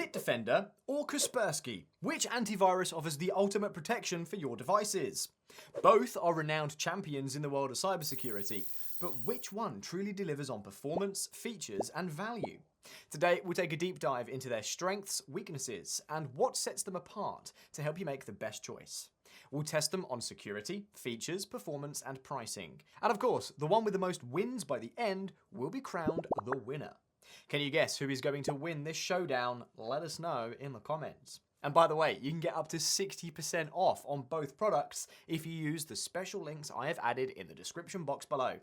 Bitdefender or Kaspersky? Which antivirus offers the ultimate protection for your devices? Both are renowned champions in the world of cybersecurity, but which one truly delivers on performance, features, and value? Today, we'll take a deep dive into their strengths, weaknesses, and what sets them apart to help you make the best choice. We'll test them on security, features, performance, and pricing. And of course, the one with the most wins by the end will be crowned the winner. Can you guess who is going to win this showdown? Let us know in the comments. And by the way, you can get up to 60% off on both products if you use the special links I have added in the description box below.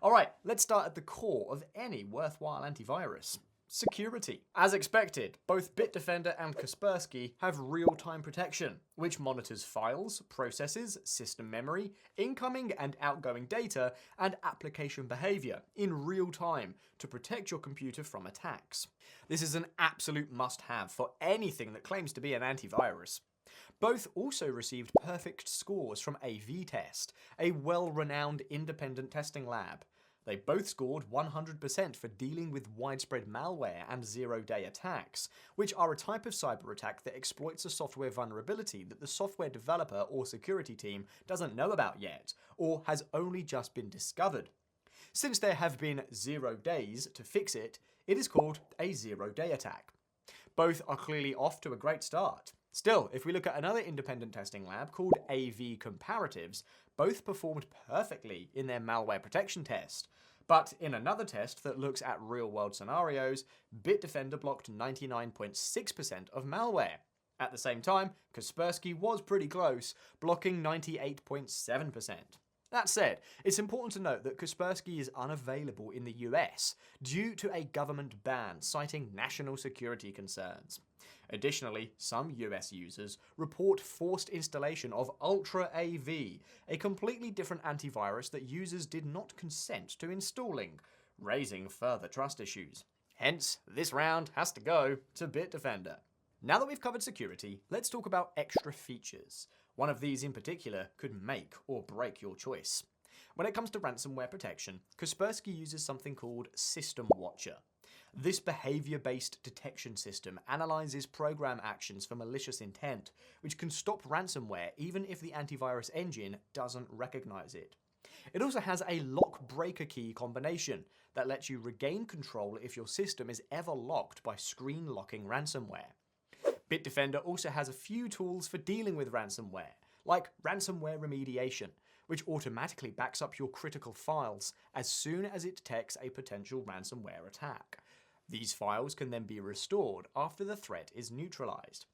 Alright, let's start at the core of any worthwhile antivirus. Security. As expected, both Bitdefender and Kaspersky have real-time protection, which monitors files, processes, system memory, incoming and outgoing data, and application behavior in real time to protect your computer from attacks. This is an absolute must-have for anything that claims to be an antivirus. Both also received perfect scores from AV-Test, a well-renowned independent testing lab. They both scored 100% for dealing with widespread malware and zero-day attacks, which are a type of cyber attack that exploits a software vulnerability that the software developer or security team doesn't know about yet, or has only just been discovered. Since there have been 0 days to fix it, it is called a zero-day attack. Both are clearly off to a great start. Still, if we look at another independent testing lab called AV Comparatives, both performed perfectly in their malware protection test. But in another test that looks at real-world scenarios, Bitdefender blocked 99.6% of malware. At the same time, Kaspersky was pretty close, blocking 98.7%. That said, it's important to note that Kaspersky is unavailable in the US due to a government ban citing national security concerns. Additionally, some US users report forced installation of Ultra AV, a completely different antivirus that users did not consent to installing, raising further trust issues. Hence, this round has to go to Bitdefender. Now that we've covered security, let's talk about extra features. One of these in particular could make or break your choice. When it comes to ransomware protection, Kaspersky uses something called System Watcher. This behavior-based detection system analyzes program actions for malicious intent, which can stop ransomware even if the antivirus engine doesn't recognize it. It also has a lock-breaker key combination that lets you regain control if your system is ever locked by screen-locking ransomware. Bitdefender also has a few tools for dealing with ransomware, like ransomware remediation, which automatically backs up your critical files as soon as it detects a potential ransomware attack. These files can then be restored after the threat is neutralized.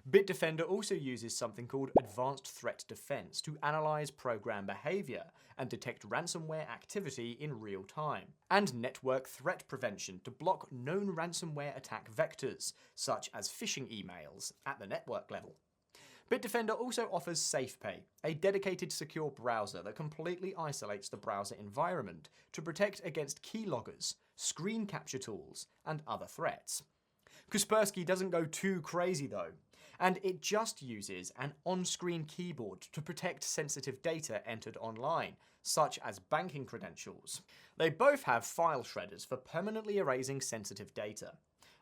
Bitdefender also uses something called Advanced Threat Defense to analyze program behavior and detect ransomware activity in real time, and Network Threat Prevention to block known ransomware attack vectors, such as phishing emails, at the network level. Bitdefender also offers SafePay, a dedicated secure browser that completely isolates the browser environment to protect against keyloggers, screen capture tools, and other threats. Kaspersky doesn't go too crazy though, and it just uses an on-screen keyboard to protect sensitive data entered online, such as banking credentials. They both have file shredders for permanently erasing sensitive data.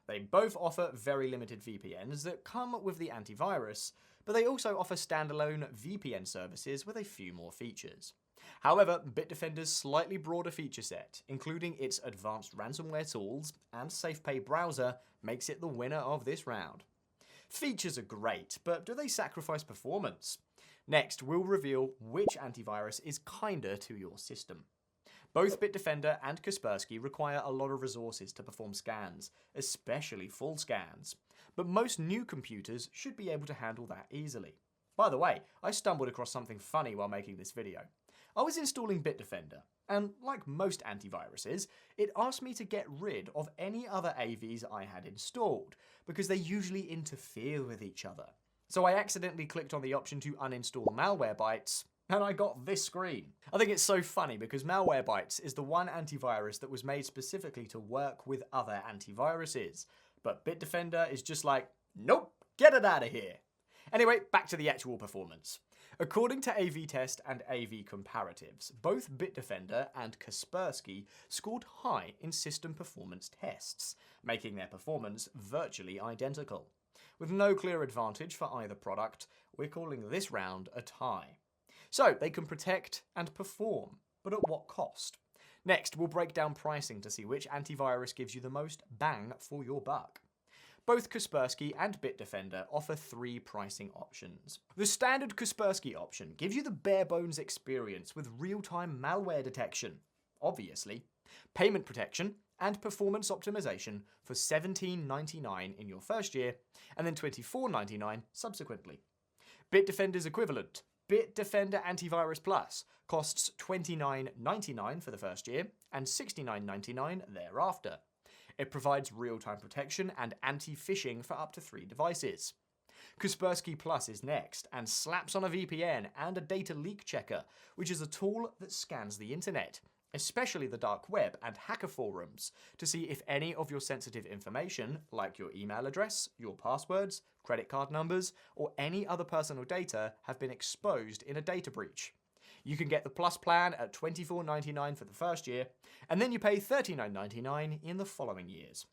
They both offer very limited VPNs that come with the antivirus, but they also offer standalone VPN services with a few more features. However, Bitdefender's slightly broader feature set, including its advanced ransomware tools and SafePay browser, makes it the winner of this round. Features are great, but do they sacrifice performance? Next, we'll reveal which antivirus is kinder to your system. Both Bitdefender and Kaspersky require a lot of resources to perform scans, especially full scans. But most new computers should be able to handle that easily. By the way, I stumbled across something funny while making this video. I was installing Bitdefender, and like most antiviruses, it asked me to get rid of any other AVs I had installed, because they usually interfere with each other. So I accidentally clicked on the option to uninstall Malwarebytes, and I got this screen. I think it's so funny because Malwarebytes is the one antivirus that was made specifically to work with other antiviruses. But Bitdefender is just like, nope, get it out of here. Anyway, back to the actual performance. According to AV-Test and AV Comparatives, both Bitdefender and Kaspersky scored high in system performance tests, making their performance virtually identical. With no clear advantage for either product, we're calling this round a tie. So they can protect and perform, but at what cost? Next, we'll break down pricing to see which antivirus gives you the most bang for your buck. Both Kaspersky and Bitdefender offer 3 pricing options. The standard Kaspersky option gives you the bare bones experience with real-time malware detection, obviously, payment protection, and performance optimization for $17.99 in your first year, and then $24.99 subsequently. Bitdefender's equivalent, Bitdefender Antivirus Plus, costs $29.99 for the first year and $69.99 thereafter. It provides real-time protection and anti-phishing for up to 3 devices. Kaspersky Plus is next and slaps on a VPN and a data leak checker, which is a tool that scans the internet, especially the dark web and hacker forums, to see if any of your sensitive information, like your email address, your passwords, credit card numbers, or any other personal data, have been exposed in a data breach. You can get the Plus plan at $24.99 for the first year, and then you pay $39.99 in the following years.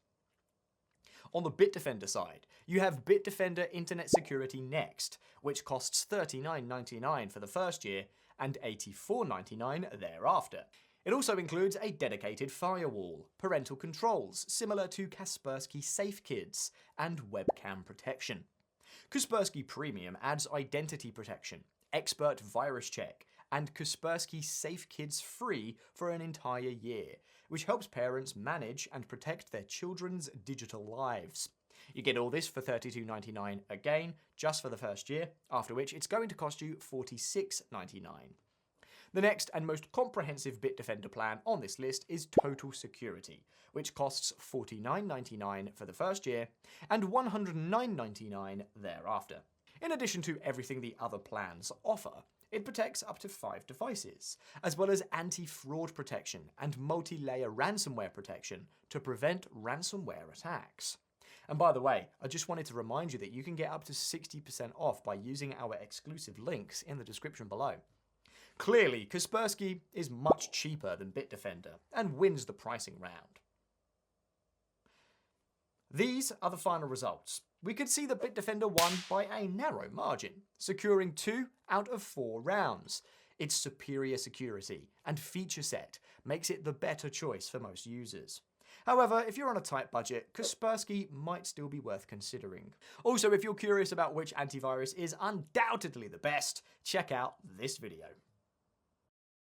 On the Bitdefender side, you have Bitdefender Internet Security Next, which costs $39.99 for the first year and $84.99 thereafter. It also includes a dedicated firewall, parental controls similar to Kaspersky SafeKids, and webcam protection. Kaspersky Premium adds identity protection, expert virus check, and Kaspersky SafeKids Free for an entire year, which helps parents manage and protect their children's digital lives. You get all this for $32.99 again, just for the first year, after which it's going to cost you $46.99. The next and most comprehensive Bitdefender plan on this list is Total Security, which costs $49.99 for the first year and $109.99 thereafter. In addition to everything the other plans offer, it protects up to 5 devices, as well as anti-fraud protection and multi-layer ransomware protection to prevent ransomware attacks. And by the way, I just wanted to remind you that you can get up to 60% off by using our exclusive links in the description below. Clearly, Kaspersky is much cheaper than Bitdefender and wins the pricing round. These are the final results. We could see that Bitdefender won by a narrow margin, securing 2 out of 4 rounds. Its superior security and feature set makes it the better choice for most users. However, if you're on a tight budget, Kaspersky might still be worth considering. Also, if you're curious about which antivirus is undoubtedly the best, check out this video.